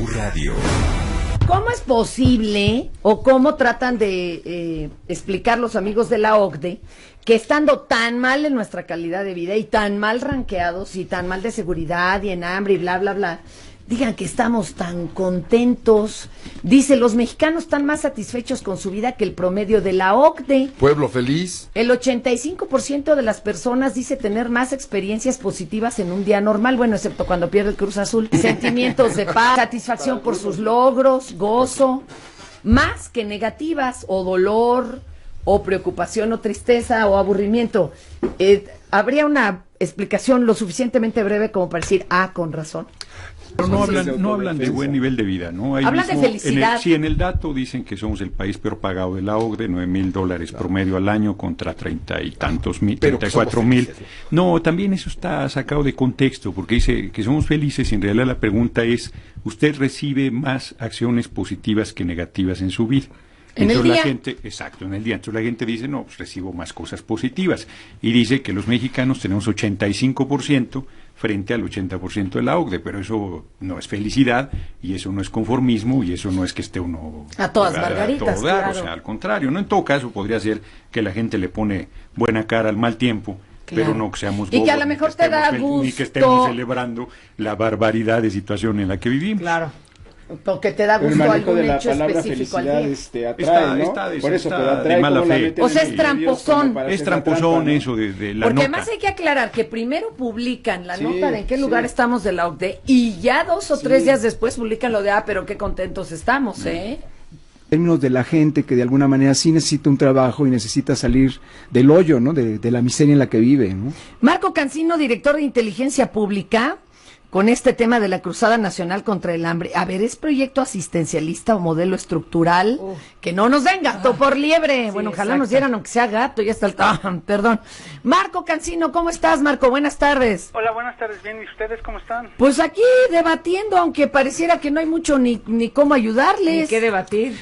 W Radio. ¿Cómo es posible o cómo tratan de explicar los amigos de la OCDE que estando tan mal en nuestra calidad de vida y tan mal ranqueados y tan mal de seguridad y en hambre y bla, bla, bla, digan que estamos tan contentos? Dice, los mexicanos están más satisfechos con su vida que el promedio de la OCDE. Pueblo feliz. El 85% de las personas dice tener más experiencias positivas en un día normal, bueno, excepto cuando pierde el Cruz Azul. Sentimientos de paz, satisfacción por sus logros, gozo, más que negativas o dolor o preocupación o tristeza o aburrimiento. ¿Habría una explicación lo suficientemente breve como para decir, con razón? Pero no hablan de buen nivel de vida, ¿no? Ahí hablan mismo, de felicidad. En el dato dicen que somos el país peor pagado de la OCDE, $9,000 promedio al año contra 30 y tantos mil, 34,000. No, también eso está sacado de contexto, porque dice que somos felices y en realidad la pregunta es, ¿usted recibe más acciones positivas que negativas en su vida? En el día. La gente, exacto, en el día. Entonces la gente dice, no, pues recibo más cosas positivas. Y dice que los mexicanos tenemos 85% frente al 80% de la OCDE, pero eso no es felicidad, y eso no es conformismo, y eso no es que esté uno a todas margaritas, todo dar, claro. O sea, al contrario, ¿no? En todo caso podría ser que la gente le pone buena cara al mal tiempo, claro, pero no que seamos bobos, y que a lo mejor te da gusto, ni que estemos celebrando la barbaridad de situación en la que vivimos. Claro. Porque te da gusto algún hecho específico al día. Atrae, ¿no? Por eso, pero atrae de mala fe. O sea, es tramposón. Es tramposón eso de la Porque nota. además hay que aclarar que primero publican la nota de en qué lugar estamos de la OCDE y ya 2 o 3 días después publican lo de, pero qué contentos estamos, ¿eh? Términos de la gente que de alguna manera sí necesita un trabajo y necesita salir del hoyo, ¿no? De la miseria en la que vive, ¿no? Marco Cancino, director de Inteligencia Pública, con este tema de la Cruzada Nacional contra el Hambre. A ver, ¿es proyecto asistencialista o modelo estructural? Que no nos den gato por liebre. Sí, bueno, ojalá nos dieran aunque sea gato, ya está el... perdón. Marco Cancino, ¿cómo estás, Marco? Buenas tardes. Hola, buenas tardes. Bien, ¿y ustedes cómo están? Pues aquí debatiendo, aunque pareciera que no hay mucho ni cómo ayudarles. Ni qué debatir.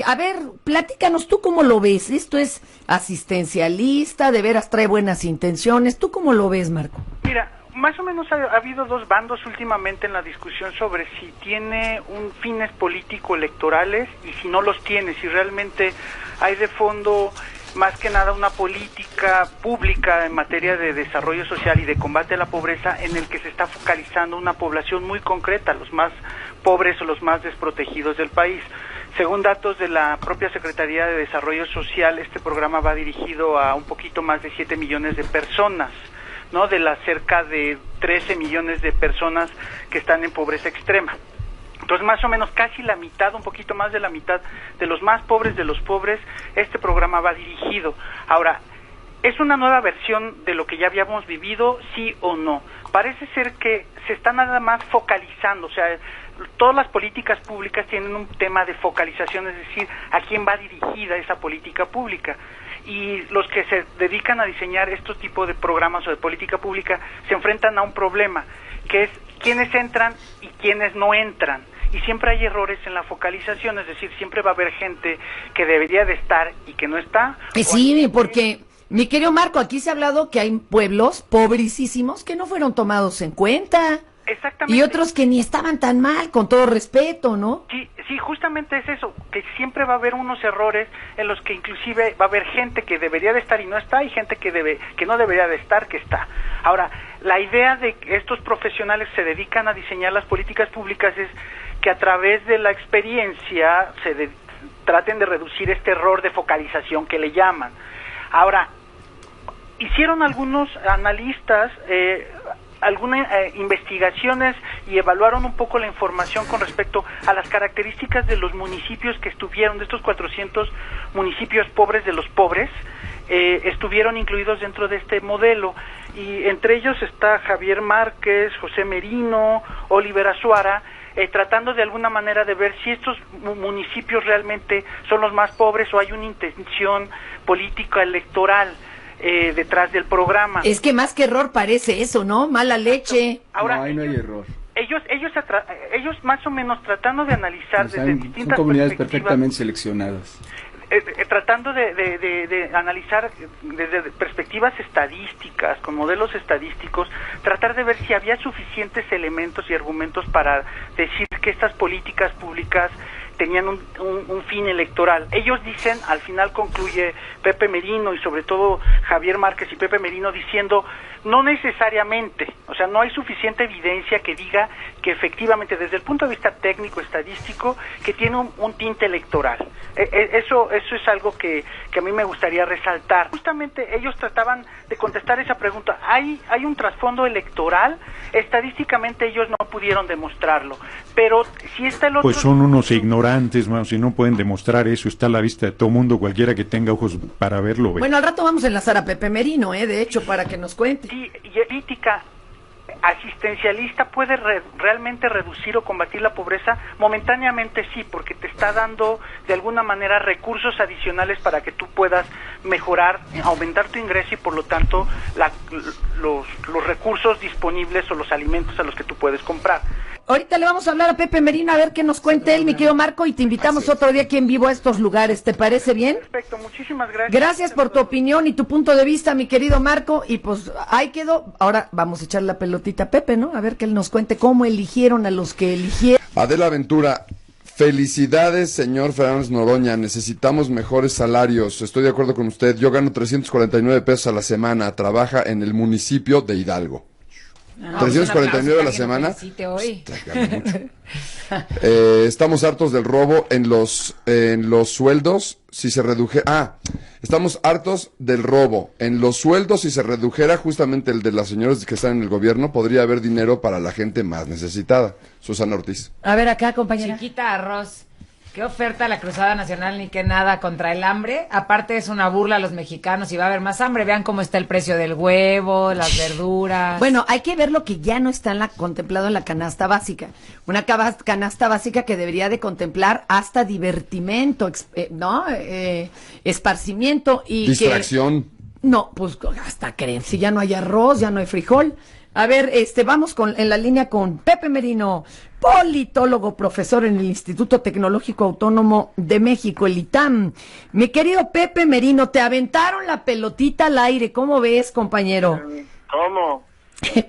A ver, platícanos, ¿tú cómo lo ves? ¿Esto es asistencialista? ¿De veras trae buenas intenciones? ¿Tú cómo lo ves, Marco? Mira, más o menos ha habido 2 bandos últimamente en la discusión sobre si tiene fines político-electorales y si no los tiene, si realmente hay de fondo más que nada una política pública en materia de desarrollo social y de combate a la pobreza en el que se está focalizando una población muy concreta, los más pobres o los más desprotegidos del país. Según datos de la propia Secretaría de Desarrollo Social, este programa va dirigido a un poquito más de 7 millones de personas, ¿no? De las cerca de 13 millones de personas que están en pobreza extrema. Entonces, más o menos casi la mitad, un poquito más de la mitad de los más pobres de los pobres, este programa va dirigido. Ahora, ¿es una nueva versión de lo que ya habíamos vivido, sí o no? Parece ser que se está nada más focalizando, o sea, todas las políticas públicas tienen un tema de focalización, es decir, a quién va dirigida esa política pública. Y los que se dedican a diseñar este tipo de programas o de política pública se enfrentan a un problema, que es quiénes entran y quiénes no entran. Y siempre hay errores en la focalización, es decir, siempre va a haber gente que debería de estar y que no está. Sí, porque, mi querido Marco, aquí se ha hablado que hay pueblos pobrecísimos que no fueron tomados en cuenta. Exactamente. Y otros que ni estaban tan mal, con todo respeto, ¿no? Sí, justamente es eso, que siempre va a haber unos errores en los que inclusive va a haber gente que debería de estar y no está, y gente que no debería de estar, que está. Ahora, la idea de que estos profesionales se dedican a diseñar las políticas públicas es que a través de la experiencia traten de reducir este error de focalización que le llaman. Ahora, hicieron algunos analistas algunas investigaciones y evaluaron un poco la información con respecto a las características de los municipios que estuvieron, de estos 400 municipios pobres de los pobres, estuvieron incluidos dentro de este modelo, y entre ellos está Javier Márquez, José Merino, Oliver Azuara, tratando de alguna manera de ver si estos municipios realmente son los más pobres o hay una intención política electoral detrás del programa. Es que más que error parece eso, ¿no? Mala leche. Ahora, no, ahí no hay error. Ellos más o menos tratando de analizar desde distintas son comunidades perspectivas, perfectamente seleccionadas. tratando de analizar desde perspectivas estadísticas, con modelos estadísticos, tratar de ver si había suficientes elementos y argumentos para decir que estas políticas públicas tenían un fin electoral. Ellos dicen, al final concluye Pepe Merino y sobre todo Javier Márquez y Pepe Merino diciendo, no necesariamente, o sea, no hay suficiente evidencia que diga que efectivamente desde el punto de vista técnico, estadístico, que tiene un tinte electoral. Eso es algo que a mí me gustaría resaltar. Justamente ellos trataban de contestar esa pregunta. ¿Hay un trasfondo electoral? Estadísticamente ellos no pudieron demostrarlo, pero si está el otro... Pues son unos ignorantes, man, si no pueden demostrar eso, está a la vista de todo mundo, cualquiera que tenga ojos para verlo. Bueno, al rato vamos a enlazar a Pepe Merino, de hecho, para que nos cuente. Sí, y política asistencialista puede realmente reducir o combatir la pobreza. Momentáneamente sí, porque te está dando de alguna manera recursos adicionales para que tú puedas mejorar, aumentar tu ingreso y por lo tanto los recursos disponibles o los alimentos a los que tú puedes comprar. Ahorita le vamos a hablar a Pepe Merino a ver qué nos cuente él, mi querido Marco, y te invitamos otro día aquí en vivo a estos lugares, ¿te parece bien? Perfecto, muchísimas gracias. Gracias por tu opinión y tu punto de vista, mi querido Marco, y pues ahí quedó. Ahora vamos a echar la pelotita a Pepe, ¿no? A ver que él nos cuente cómo eligieron a los que eligieron. Adela Ventura, felicidades, señor Fernández Noroña, necesitamos mejores salarios, estoy de acuerdo con usted, yo gano 349 pesos a la semana, trabaja en el municipio de Hidalgo. 349 a la semana. Hoy. Estamos hartos del robo en los sueldos. Si se redujera, estamos hartos del robo en los sueldos. Si se redujera justamente el de las señoras que están en el gobierno, podría haber dinero para la gente más necesitada. Susana Ortiz. A ver acá, compañera. Chiquita Arroz. Qué oferta la Cruzada Nacional, ni qué nada contra el hambre. Aparte es una burla a los mexicanos y va a haber más hambre. Vean cómo está el precio del huevo, las verduras. Bueno, hay que ver lo que ya no está contemplado en la canasta básica. Una canasta básica que debería de contemplar hasta divertimento, esparcimiento y distracción. No, pues hasta creen, si ya no hay arroz, ya no hay frijol. A ver, vamos en la línea con Pepe Merino, politólogo, profesor en el Instituto Tecnológico Autónomo de México, el ITAM. Mi querido Pepe Merino, te aventaron la pelotita al aire, ¿cómo ves, compañero? ¿Cómo?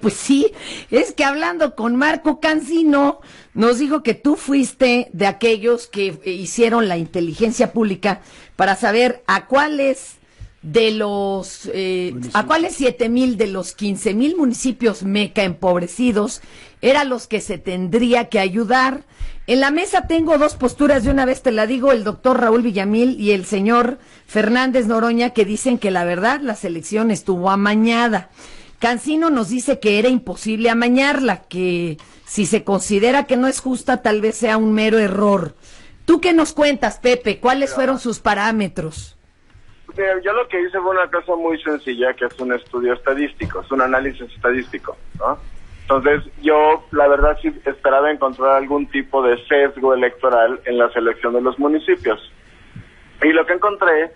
Pues sí, es que hablando con Marco Cancino, nos dijo que tú fuiste de aquellos que hicieron la inteligencia pública para saber a cuáles de los, ¿a cuáles 7,000 de los 15,000 municipios meca empobrecidos eran los que se tendría que ayudar? En la mesa tengo dos posturas, de una vez te la digo, el doctor Raúl Villamil y el señor Fernández Noroña, que dicen que la verdad la selección estuvo amañada. Cancino nos dice que era imposible amañarla, que si se considera que no es justa, tal vez sea un mero error. ¿Tú qué nos cuentas, Pepe? ¿Cuáles fueron sus parámetros? Yo lo que hice fue una cosa muy sencilla, que es un estudio estadístico, es un análisis estadístico, ¿no? Entonces, yo, la verdad, sí esperaba encontrar algún tipo de sesgo electoral en la selección de los municipios. Y lo que encontré,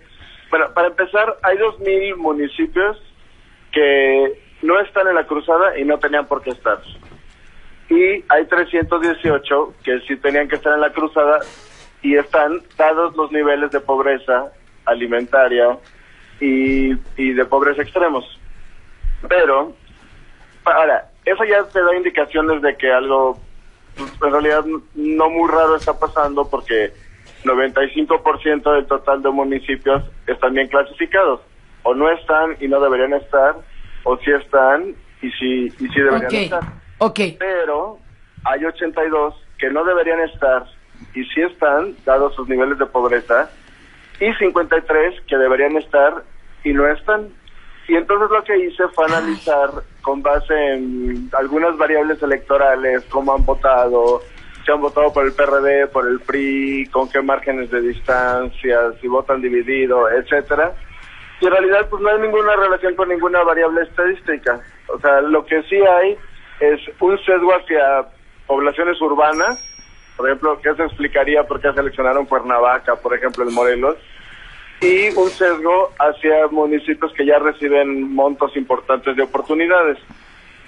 bueno, para empezar, hay 2,000 municipios que no están en la cruzada y no tenían por qué estar. Y hay 318 que sí tenían que estar en la cruzada y están dados los niveles de pobreza alimentaria y de pobreza extremos. Pero, ahora, eso ya te da indicaciones de que algo, en realidad, no muy raro está pasando, porque 95% del total de municipios están bien clasificados. O no están y no deberían estar, o sí están y sí deberían estar. Pero hay 82 que no deberían estar y sí están, dados sus niveles de pobreza, y 53 que deberían estar y no están. Y entonces lo que hice fue analizar con base en algunas variables electorales, cómo han votado, si han votado por el PRD, por el PRI, con qué márgenes de distancia, si votan dividido, etcétera. Y en realidad pues no hay ninguna relación con ninguna variable estadística. O sea, lo que sí hay es un sesgo hacia poblaciones urbanas, por ejemplo, que se explicaría por qué seleccionaron Cuernavaca, por ejemplo, en Morelos, y un sesgo hacia municipios que ya reciben montos importantes de oportunidades.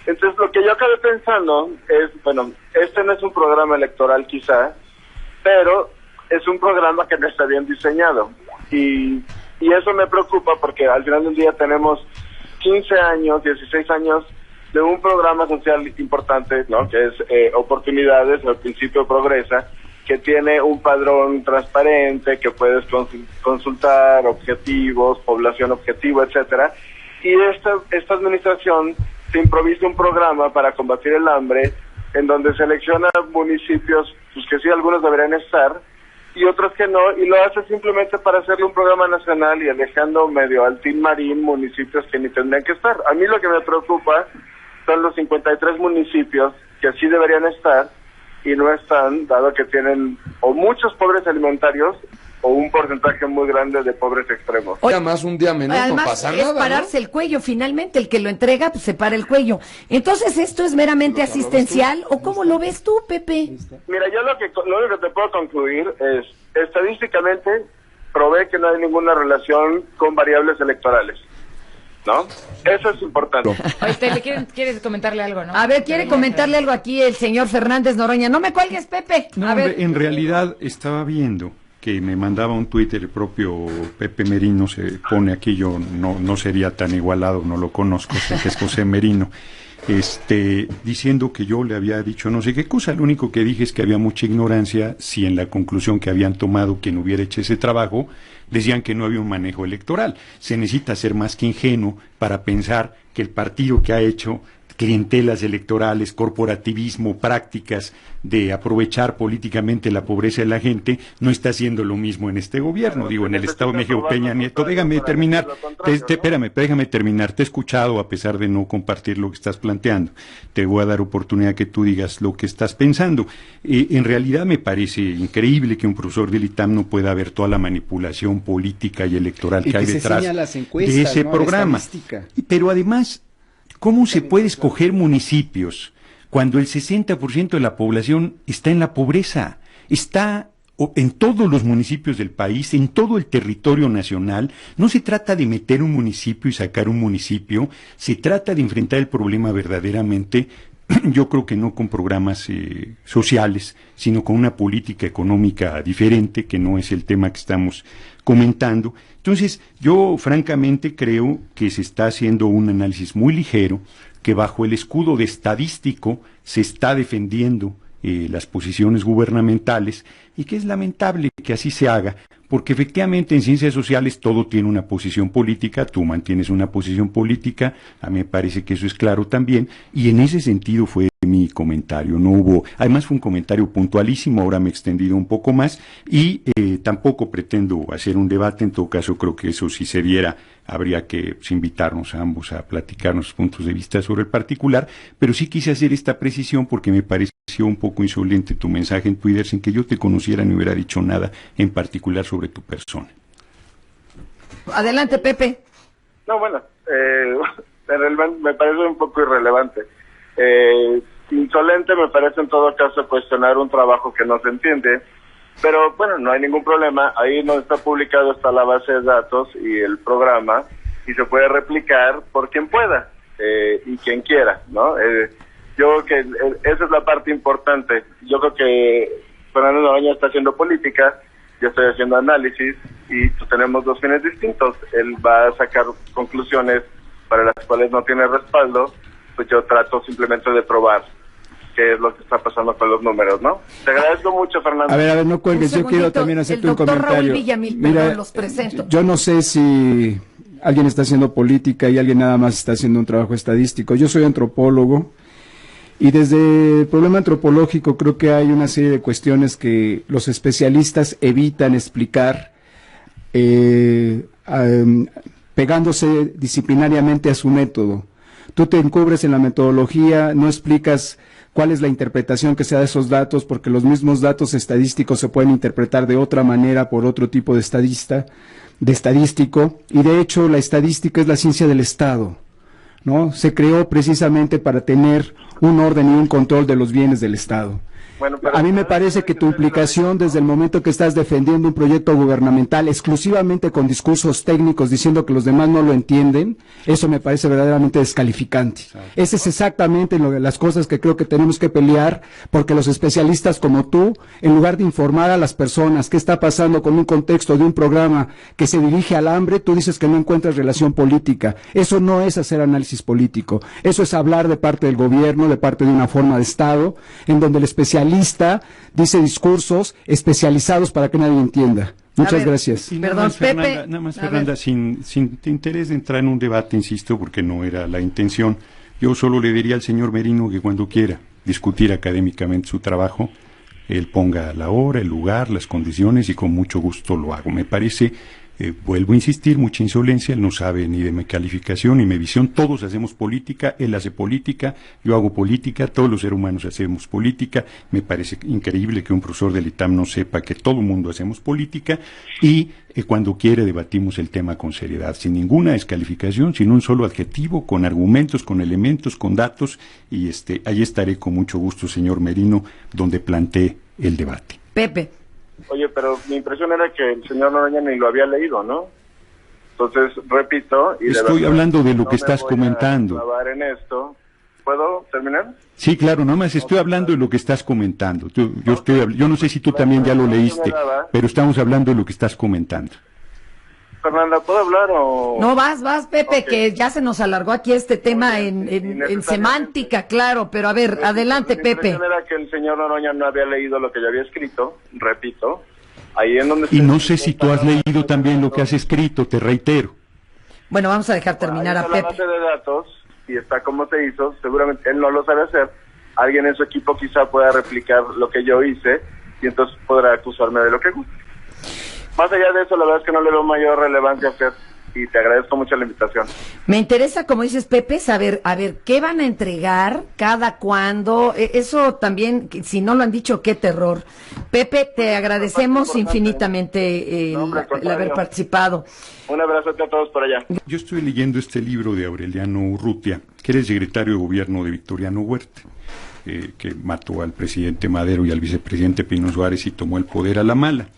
Entonces, lo que yo acabé pensando es, bueno, este no es un programa electoral quizá, pero es un programa que no está bien diseñado. y eso me preocupa porque al final del día tenemos 15 años, 16 años de un programa social importante, ¿no? Que es Oportunidades, al principio Progresa, que tiene un padrón transparente, que puedes consultar objetivos, población objetivo, etcétera. Y esta administración se improvisa un programa para combatir el hambre, en donde selecciona municipios, pues que sí, algunos deberían estar, y otros que no, y lo hace simplemente para hacerle un programa nacional y alejando medio al tin marín municipios que ni tendrían que estar. A mí lo que me preocupa son los 53 municipios que sí deberían estar y no están, dado que tienen o muchos pobres alimentarios o un porcentaje muy grande de pobres extremos. Oye, además un día menos además, no pasa es nada, pararse ¿no? el cuello, finalmente, el que lo entrega, pues se para el cuello. Entonces, ¿esto es meramente asistencial o cómo lo ves tú, Pepe? Mira, yo lo único que te puedo concluir es, estadísticamente, probé que no hay ninguna relación con variables electorales, ¿no? Eso es importante. Oye, ¿quieres comentarle algo, no? A ver, quiere comentarle algo aquí el señor Fernández Noroña. No me cuelgues, Pepe. No, A ver. en realidad estaba viendo que me mandaba un Twitter el propio Pepe Merino, se pone aquí, yo no sería tan igualado, no lo conozco, sé que es José Merino, diciendo que yo le había dicho no sé qué cosa. Lo único que dije es que había mucha ignorancia si en la conclusión que habían tomado quien hubiera hecho ese trabajo decían que no había un manejo electoral. Se necesita ser más que ingenuo para pensar que el partido que ha hecho clientelas electorales, corporativismo, prácticas de aprovechar políticamente la pobreza de la gente, no está haciendo lo mismo en este gobierno. Digo, en el Estado de México, Peña Nieto, déjame terminar, déjame terminar, te he escuchado a pesar de no compartir lo que estás planteando. Te voy a dar oportunidad que tú digas lo que estás pensando. En realidad me parece increíble que un profesor del ITAM no pueda ver toda la manipulación política y electoral que hay detrás de ese programa. Pero además, ¿cómo se puede escoger municipios cuando el 60% de la población está en la pobreza? Está en todos los municipios del país, en todo el territorio nacional. No se trata de meter un municipio y sacar un municipio, se trata de enfrentar el problema verdaderamente, yo creo que no con programas sociales, sino con una política económica diferente, que no es el tema que estamos comentando. Entonces, yo francamente creo que se está haciendo un análisis muy ligero, que bajo el escudo de estadístico se está defendiendo las posiciones gubernamentales, y que es lamentable que así se haga, porque efectivamente en ciencias sociales todo tiene una posición política, tú mantienes una posición política, a mí me parece que eso es claro también, y en ese sentido fue mi comentario. No hubo, además fue un comentario puntualísimo, ahora me he extendido un poco más, y tampoco pretendo hacer un debate. En todo caso creo que eso, si se diera, habría que invitarnos a ambos a platicar nuestros puntos de vista sobre el particular, pero sí quise hacer esta precisión porque me pareció un poco insolente tu mensaje en Twitter sin que yo te conociera ni hubiera dicho nada en particular sobre tu persona. Adelante, Pepe. No, bueno, me parece un poco irrelevante. Insolente me parece en todo caso cuestionar un trabajo que no se entiende, pero bueno, no hay ningún problema. Ahí no está publicado, está la base de datos y el programa, y se puede replicar por quien pueda y quien quiera, ¿no? Yo creo que esa es la parte importante. Yo creo que Fernando Noroña está haciendo política, yo estoy haciendo análisis, y pues tenemos dos fines distintos. Él va a sacar conclusiones para las cuales no tiene respaldo, pues yo trato simplemente de probar qué es lo que está pasando con los números, ¿no? Te agradezco mucho, Fernando. A ver, no cuelgues, yo quiero también hacerte un comentario. Raúl Villamil, Mira, perdón, los presento. Yo no sé si alguien está haciendo política y alguien nada más está haciendo un trabajo estadístico. Yo soy antropólogo, y desde el problema antropológico creo que hay una serie de cuestiones que los especialistas evitan explicar, pegándose disciplinariamente a su método. Tú te encubres en la metodología, no explicas cuál es la interpretación que se da de esos datos, porque los mismos datos estadísticos se pueden interpretar de otra manera por otro tipo de estadístico, y de hecho la estadística es la ciencia del Estado, ¿no? Se creó precisamente para tener un orden y un control de los bienes del Estado. Bueno, pero a mí me parece que tu implicación desde el momento que estás defendiendo un proyecto gubernamental exclusivamente con discursos técnicos diciendo que los demás no lo entienden, eso me parece verdaderamente descalificante. Esa es exactamente las cosas que creo que tenemos que pelear, porque los especialistas como tú, en lugar de informar a las personas qué está pasando con un contexto de un programa que se dirige al hambre, tú dices que no encuentras relación política. Eso no es hacer análisis político, eso es hablar de parte del gobierno, de parte de una forma de Estado, en donde el especialista dice discursos especializados para que nadie entienda. Muchas gracias. Y Perdón, Pepe. Nada más, Fernanda, sin interés de entrar en un debate, insisto, porque no era la intención, yo solo le diría al señor Merino que cuando quiera discutir académicamente su trabajo, él ponga la hora, el lugar, las condiciones y con mucho gusto lo hago. Me parece, vuelvo a insistir, mucha insolencia, él no sabe ni de mi calificación ni mi visión, todos hacemos política, él hace política, yo hago política, todos los seres humanos hacemos política, me parece increíble que un profesor del ITAM no sepa que todo el mundo hacemos política y cuando quiere debatimos el tema con seriedad, sin ninguna descalificación, sin un solo adjetivo, con argumentos, con elementos, con datos y ahí estaré con mucho gusto, señor Merino, donde plantee el debate. Pepe. Oye, pero mi impresión era que el señor Noroña ni lo había leído, ¿no? Entonces, repito... y estoy hablando de lo que estás comentando. En esto. ¿Puedo terminar? Sí, claro, nomás estoy hablando de lo que estás comentando. Yo no sé si tú también ya lo leíste, pero estamos hablando de lo que estás comentando. Fernanda, ¿puedo hablar o...? No, vas, Pepe, Okay. Que ya se nos alargó aquí este tema en semántica, claro, pero a ver, adelante, Pepe. Mi impresión era que el señor Noroña no había leído lo que yo había escrito, repito, ahí en donde... Y no sé si tú has leído también lo que has escrito, te reitero. Bueno, vamos a dejar terminar a La Pepe. base de datos, y está como se hizo, seguramente él no lo sabe hacer, alguien en su equipo quizá pueda replicar lo que yo hice, y entonces podrá acusarme de lo que guste. Más allá de eso, la verdad es que no le veo mayor relevancia a hacer, y te agradezco mucho la invitación. Me interesa, como dices, Pepe, saber, a ver, ¿qué van a entregar? ¿Cada cuándo? Eso también, si no lo han dicho, qué terror. Pepe, te agradecemos infinitamente el haber participado. Un abrazo a todos por allá. Yo estoy leyendo este libro de Aureliano Urrutia, que era el secretario de gobierno de Victoriano Huerta, que mató al presidente Madero y al vicepresidente Pino Suárez y tomó el poder a la mala.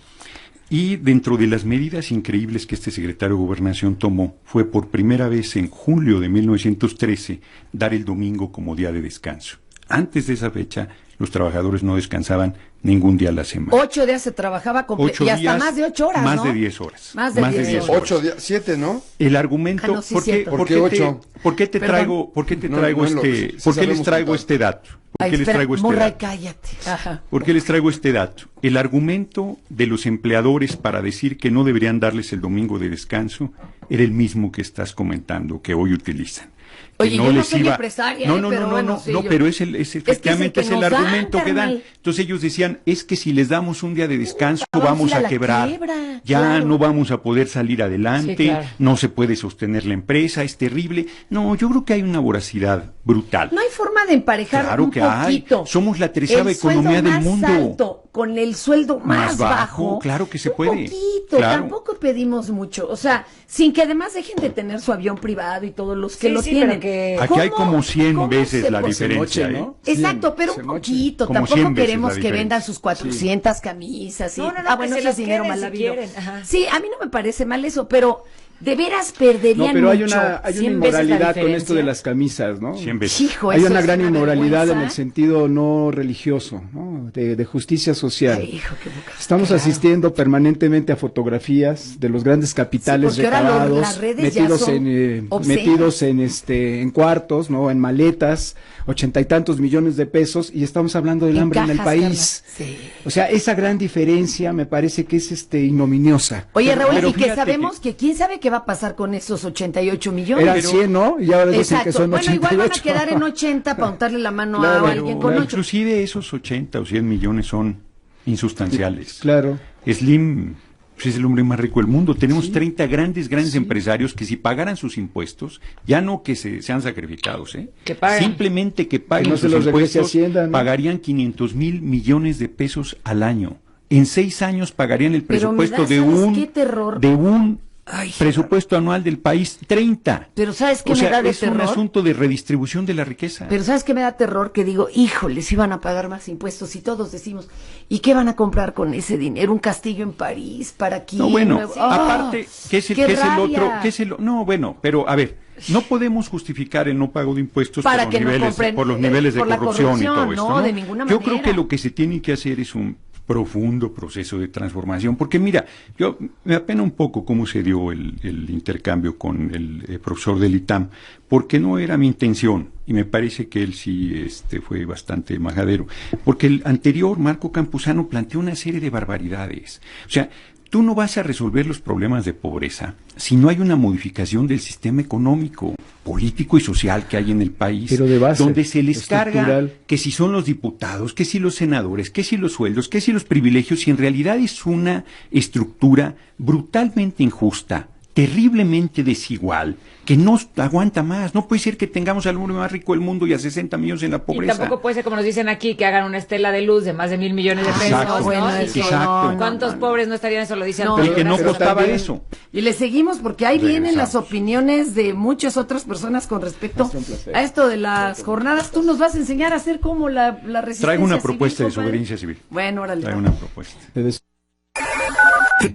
Y dentro de las medidas increíbles que este secretario de Gobernación tomó, fue por primera vez en julio de 1913 dar el domingo como día de descanso. Antes de esa fecha, los trabajadores no descansaban ningún día a la semana. 8 días se trabajaba completo, y hasta días, más de 8 horas, más ¿no? de 10 horas. Más de 10 horas. 8 días, 7, ¿no? El argumento, no, sí, ¿por qué cierto. ¿Por qué 8? ¿Por qué te Perdón. traigo, por qué te No, traigo no, este, sí por qué les sabemos traigo contar. este dato? ¿Por Ay, qué les espera, traigo este Murray, dato? cállate. Ajá. ¿Por qué les traigo este dato? El argumento de los empleadores para decir que no deberían darles el domingo de descanso era el mismo que estás comentando, que hoy utilizan. Que Oye, yo no soy empresaria, pero bueno, sí, yo- pero efectivamente es es el el que nos dan, argumento que dan. carnal. Entonces ellos decían, es que si les damos un día de descanso Vamos vamos a ir a a la quebrar, quiebra, ya claro. no vamos a poder salir adelante, Sí, claro. no se puede sostener la empresa, es terrible. No, yo creo que hay una voracidad brutal. No hay forma de emparejar Claro un que hay. poquito. Somos la 13ª el sueldo economía del más mundo. alto con el sueldo más bajo. Claro que se un puede. Poquito, Claro. tampoco pedimos mucho. O sea, sin que además dejen de tener su avión privado y todos los que Sí, lo sí, tienen. pero que- Aquí hay ¿Cómo- como 100 cómo veces se la puede- diferencia, moche, ¿eh? ¿no? Exacto, 100, pero se un moche. poquito. Como Tampoco 100 veces queremos la que diferencia. vendan sus 400 camisas. No, Y, no, no, que bueno, se ese las es dinero queden mal si habido. quieren, ajá. Sí, a mí no me parece mal eso, pero de veras perderían No, pero hay mucho. una 100 veces la inmoralidad con esto diferencia. de las camisas, ¿no? 100 veces. Hijo, Hay eso una es gran inmoralidad en vergüenza. el sentido no religioso, ¿no? De justicia social. Ay, hijo, qué boca. Estamos Claro. asistiendo permanentemente a fotografías de los grandes capitales Sí, porque ahora recabados, las redes ya metidos son metidos en cuartos, ¿no? En maletas, 80 y tantos millones de pesos, y estamos hablando del En hambre en el cajas, país. Carla. Sí. O sea, esa gran diferencia me parece que es ignominiosa. Oye, Raúl, pero y que fíjate sabemos que quién sabe qué va a pasar con esos 88 millones. Eran 100, ¿no? Y ahora dicen Exacto. que son Bueno, 88. igual van a quedar en 80 para untarle la mano Claro, a alguien con claro. 8. Inclusive esos 80 o 100 millones son insustanciales. Claro. Slim pues, es el hombre más rico del mundo. Tenemos 30 grandes empresarios que si pagaran sus impuestos, ya no que sean sacrificados, Que paguen. simplemente que paguen Que no se sus los regrese impuestos, Hacienda, ¿no? pagarían 500,000 millones de pesos al año. En 6 años pagarían el Pero me presupuesto da, de ¿sabes un qué terror? de un Ay, Presupuesto anual del país, 30. Pero ¿sabes qué O me sea, da de es terror? un asunto de redistribución de la riqueza. Pero ¿sabes qué me da terror? Que digo, híjoles, iban a pagar más impuestos y todos decimos, ¿y qué van a comprar con ese dinero? ¿Un castillo en París? ¿Para quién? No, bueno, ¡Ah! aparte, ¿qué es el rabia! otro? No, bueno, pero a ver, no podemos justificar el no pago de impuestos Para por que no por los niveles de por la corrupción y todo corrupción, esto, no, ¿no? de ninguna Yo manera. creo que lo que se tiene que hacer es un profundo proceso de transformación, porque mira, yo me apena un poco cómo se dio el intercambio con el profesor del ITAM, porque no era mi intención, y me parece que él sí fue bastante majadero, porque el anterior, Marco Campuzano, planteó una serie de barbaridades. O sea, tú no vas a resolver los problemas de pobreza si no hay una modificación del sistema económico, político y social que hay en el país, Pero de base, donde se les carga estructural. que si son los diputados, que si los senadores, que si los sueldos, que si los privilegios, y en realidad es una estructura brutalmente injusta, terriblemente desigual, que no aguanta más. No puede ser que tengamos al hombre más rico del mundo y a 60 millones en la Y pobreza. tampoco puede ser, como nos dicen aquí, que hagan una estela de luz de más de 1,000 millones de pesos. Exacto, ¿no? Y que exacto. ¿Cuántos pobres no estarían? Eso lo dicen. No, Y que no pero costaba también- eso. Y le seguimos porque ahí vienen las Regresamos. opiniones de muchas otras personas con respecto a esto de las jornadas. Tú nos vas a enseñar a hacer como la resistencia Traigo una civil, propuesta de compadre. soberanía civil. Bueno, órale. Traigo una propuesta.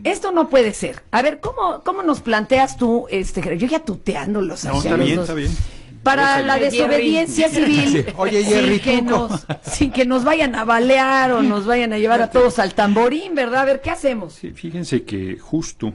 Esto no puede ser. A ver, ¿cómo nos planteas tú, yo ya tuteándolos No, allá está los bien, dos. está bien. Para la Jerry. desobediencia civil, Oye, Jerry, sin que nos vayan a balear o nos vayan a llevar a todos al tamborín, ¿verdad? A ver, ¿qué hacemos? Sí, fíjense que justo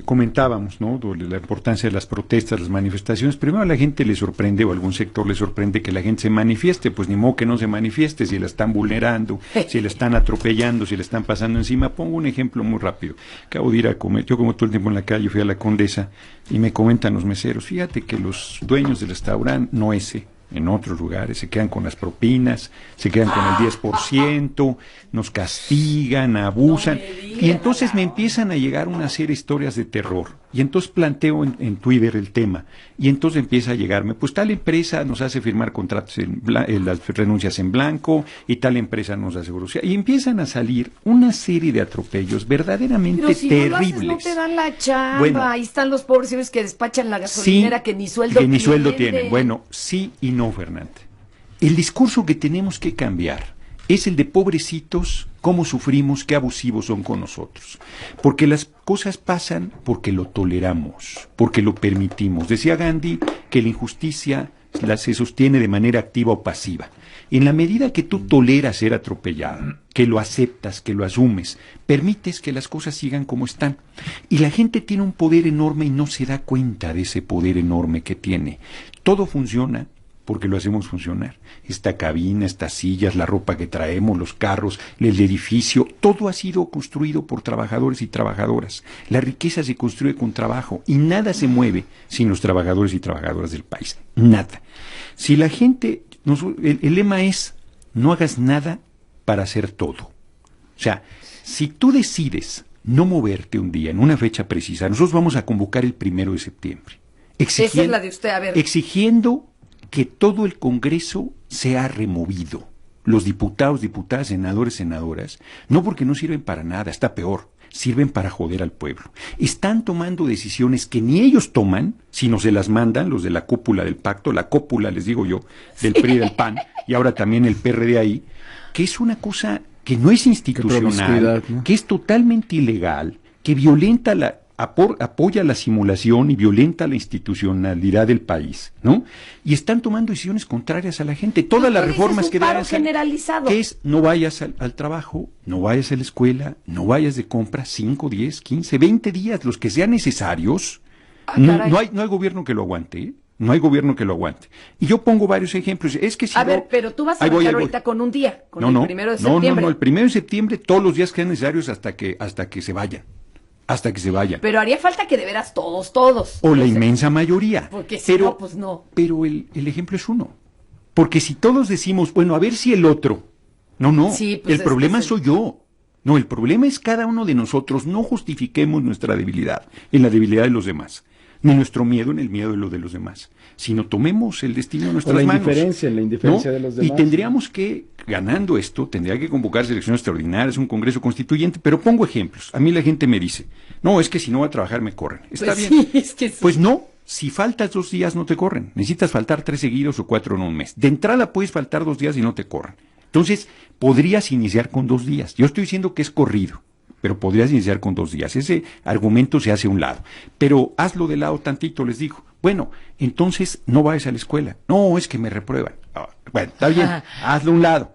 comentábamos, ¿no?, la importancia de las protestas, las manifestaciones. Primero a la gente le sorprende, o a algún sector le sorprende que la gente se manifieste, pues ni modo que no se manifieste si la están vulnerando, si la están atropellando, si la están pasando encima. Pongo un ejemplo muy rápido. Acabo de ir a comer, yo como todo el tiempo en la calle, fui a la Condesa y me comentan los meseros, fíjate que los dueños del restaurante, no ese, en otros lugares, se quedan con las propinas, se quedan con el 10%, nos castigan, abusan, y entonces me empiezan a llegar una serie de historias de terror, y entonces planteo en Twitter el tema, y entonces empieza a llegarme, pues tal empresa nos hace firmar contratos, las renuncias en blanco, y tal empresa nos hace grosería, y empiezan a salir una serie de atropellos verdaderamente Pero si no lo haces, terribles. no te dan la chamba. Bueno. Ahí están los pobres señores que despachan la gasolinera, que ni sueldo que ni sueldo tienen. tienen. Bueno, sí y no, Fernanda. El discurso que tenemos que cambiar es el de pobrecitos, cómo sufrimos, qué abusivos son con nosotros. Porque las cosas pasan porque lo toleramos, porque lo permitimos. Decía Gandhi que la injusticia se sostiene de manera activa o pasiva. En la medida que tú toleras ser atropellado, que lo aceptas, que lo asumes, permites que las cosas sigan como están. Y la gente tiene un poder enorme y no se da cuenta de ese poder enorme que tiene. Todo funciona porque lo hacemos funcionar. Esta cabina, estas sillas, la ropa que traemos, los carros, el edificio, todo ha sido construido por trabajadores y trabajadoras. La riqueza se construye con trabajo y nada se mueve sin los trabajadores y trabajadoras del país. Nada. Si la gente, el lema es, no hagas nada para hacer todo. O sea, si tú decides no moverte un día en una fecha precisa, nosotros vamos a convocar el 1 de septiembre. Esa es la de usted, a ver. Exigiendo que todo el Congreso sea removido. Los diputados, diputadas, senadores, senadoras, no porque no sirven para nada, está peor, sirven para joder al pueblo. Están tomando decisiones que ni ellos toman, sino se las mandan los de la cúpula del pacto, la cópula, les digo yo, del PRI y del PAN, y ahora también el PRD ahí, que es una cosa que no es institucional, ¿no? que es totalmente ilegal, que violenta apoya la simulación y violenta la institucionalidad del país, ¿no? Y están tomando decisiones contrarias a la gente. Todas las reformas que paro dan, generalizado. que es no vayas al trabajo, no vayas a la escuela, no vayas de compras 5, 10, 15, 20 días, los que sean necesarios. No hay gobierno que lo aguante, ¿eh? No hay gobierno que lo aguante. Y yo pongo varios ejemplos. Es que si A no, ver, pero tú vas a arrancar ahorita con un día, con el 1 de septiembre. No, el 1 de septiembre, todos los días que sean necesarios hasta que se vayan. Hasta que se vayan. Pero haría falta que de veras todos. O la inmensa mayoría. Porque si no, pues no. Pero el ejemplo es uno. Porque si todos decimos, bueno, a ver si el otro. No. Sí, pues el problema soy yo. No, el problema es cada uno de nosotros. No justifiquemos nuestra debilidad en la debilidad de los demás. Ni nuestro miedo en el miedo de lo de los demás. Sino tomemos el destino en nuestras manos. La indiferencia ¿no? de los demás. Y tendríamos que ganando esto, tendría que convocar elecciones extraordinarias, un congreso constituyente, pero pongo ejemplos. A mí la gente me dice, no, es que si no voy a trabajar me corren. Está Pues bien. sí, es que sí. Pues no, si faltas 2 días no te corren. Necesitas faltar 3 seguidos o 4 en un mes. De entrada puedes faltar 2 días y no te corren. Entonces, podrías iniciar con 2 días. Yo estoy diciendo que es corrido, pero podrías iniciar con 2 días. Ese argumento se hace a un lado. Pero hazlo de lado tantito, les digo. Bueno, entonces no vayas a la escuela. No, es que me reprueban. Bueno, está bien, hazlo a un lado.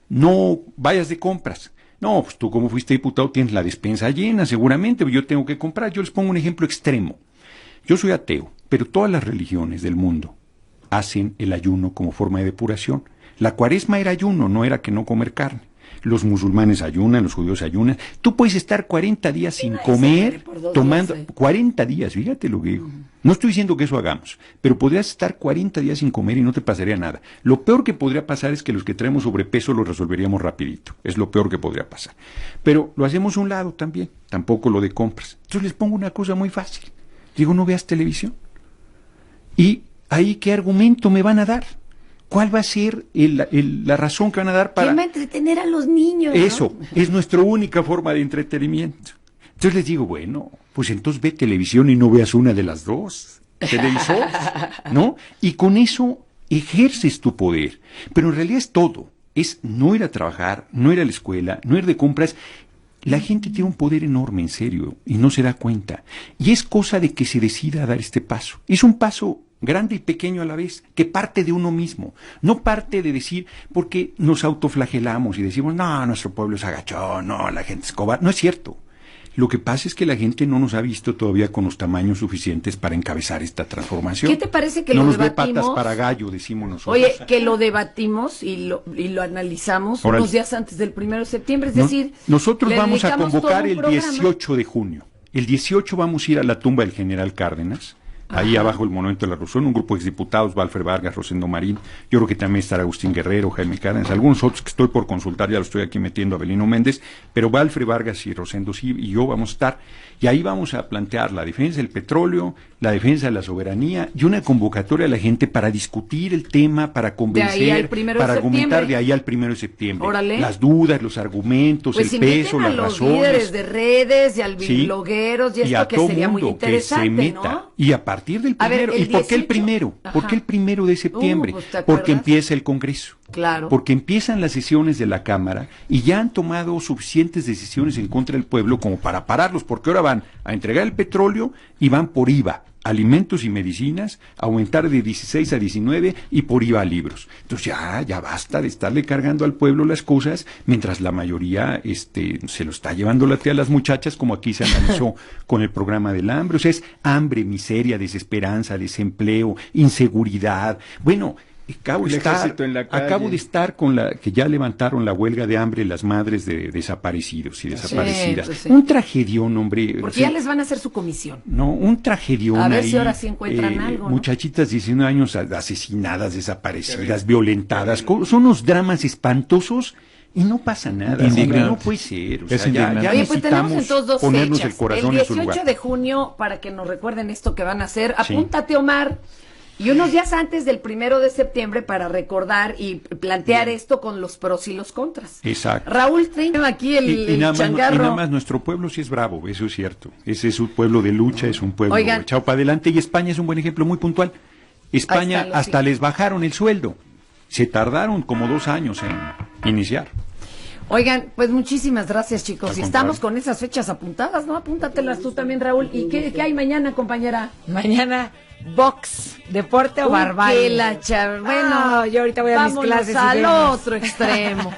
No vayas de compras. No, pues tú como fuiste diputado tienes la despensa llena, seguramente, yo tengo que comprar. Yo les pongo un ejemplo extremo. Yo soy ateo, pero todas las religiones del mundo hacen el ayuno como forma de depuración. La cuaresma era ayuno, no era que no comer carne. Los musulmanes ayunan, los judíos ayunan. Tú puedes estar 40 días sin comer, tomando 40 días, fíjate lo que digo. No estoy diciendo que eso hagamos, pero podrías estar 40 días sin comer y no te pasaría nada. Lo peor que podría pasar es que los que traemos sobrepeso lo resolveríamos rapidito. Es lo peor que podría pasar. Pero lo hacemos a un lado también, tampoco lo de compras. Entonces les pongo una cosa muy fácil. Digo, no veas televisión. ¿Y ahí qué argumento me van a dar? ¿Cuál va a ser la razón que van a dar para... ¿Quién va a entretener a los niños? Eso, ¿no? es nuestra única forma de entretenimiento. Entonces les digo, bueno, pues entonces ve televisión y no veas una de las dos televisores, ¿no? Y con eso ejerces tu poder. Pero en realidad es todo. Es no ir a trabajar, no ir a la escuela, no ir de compras. La gente tiene un poder enorme, en serio, y no se da cuenta. Y es cosa de que se decida a dar este paso. Es un paso grande y pequeño a la vez, que parte de uno mismo, no parte de decir, porque nos autoflagelamos y decimos, no, nuestro pueblo es agachón, no, la gente es cobarde. No es cierto. Lo que pasa es que la gente no nos ha visto todavía con los tamaños suficientes para encabezar esta transformación. ¿Qué te parece que no lo nos debatimos? ve patas para gallo, decimos nosotros. Oye, que lo debatimos y lo analizamos Órale. unos días antes del 1 de septiembre, es No, decir... nosotros le vamos a dedicamos convocar todo un el programa. 18 de junio. El 18 vamos a ir a la tumba del general Cárdenas. Ahí abajo el monumento de la Revolución, un grupo de exdiputados, Valfer Vargas, Rosendo Marín, yo creo que también estará Agustín Guerrero, Jaime Cárdenas, algunos otros que estoy por consultar, ya lo estoy aquí metiendo a Abelino Méndez, pero Valfer Vargas y Rosendo sí, y yo vamos a estar, y ahí vamos a plantear la defensa del petróleo, la defensa de la soberanía, y una convocatoria a la gente para discutir el tema, para convencer, para argumentar de ahí al 1 de septiembre. Órale. Las dudas, los argumentos, Pues el peso, las a los razones. líderes de redes y al Sí. blogueros y esto a que todo sería muy mundo que interesante, se meta. ¿no? Y a partir del A ver, primero, el ¿y por qué el 18? primero? Ajá. ¿Por qué el 1 de septiembre? pues, ¿te acuerdas? Porque empieza el Congreso. Claro. Porque empiezan las sesiones de la Cámara y ya han tomado suficientes decisiones en contra del pueblo como para pararlos, porque ahora van a entregar el petróleo y van por IVA, alimentos y medicinas, aumentar de 16 a 19 y por IVA a libros. Entonces ya basta de estarle cargando al pueblo las cosas mientras la mayoría se lo está llevando la tía a las muchachas, como aquí se analizó con el programa del hambre. O sea, es hambre, miseria, desesperanza, desempleo, inseguridad. Bueno, acabo de estar con la que ya levantaron la huelga de hambre las madres de desaparecidos y desaparecidas. Pues sí. Un tragedión, hombre. Porque sí. ya les van a hacer su comisión. No, un tragedión. A ver ahí, si ahora sí encuentran algo, ¿no? Muchachitas de 19 años asesinadas, desaparecidas, violentadas. Son unos dramas espantosos y no pasa nada. Indignante. Hombre, no puede ser. O sea, Es ya indignante. Oye, pues tenemos necesitamos entonces dos ponernos fechas. el corazón El en su 18 lugar. de junio, para que nos recuerden esto que van a hacer, Sí. apúntate, Omar. Y unos días antes del 1 de septiembre para recordar y plantear esto con los pros y los contras. Exacto. Raúl, tengo aquí el changarro. Y nada más, nuestro pueblo sí es bravo, eso es cierto. Ese es un pueblo de lucha, es un pueblo Oigan. echado para adelante, y España es un buen ejemplo muy puntual. España Ahí están los hasta hijos. les bajaron el sueldo. Se tardaron como 2 años en iniciar. Oigan, pues muchísimas gracias, chicos. Al Y contrario. estamos con esas fechas apuntadas, ¿no? Apúntatelas tú también, Raúl. ¿Y qué hay mañana, compañera? Mañana, box, deporte o Uy, barbarie. que la bueno, Yo ahorita voy a mis vámonos clases y al vemos. otro extremo.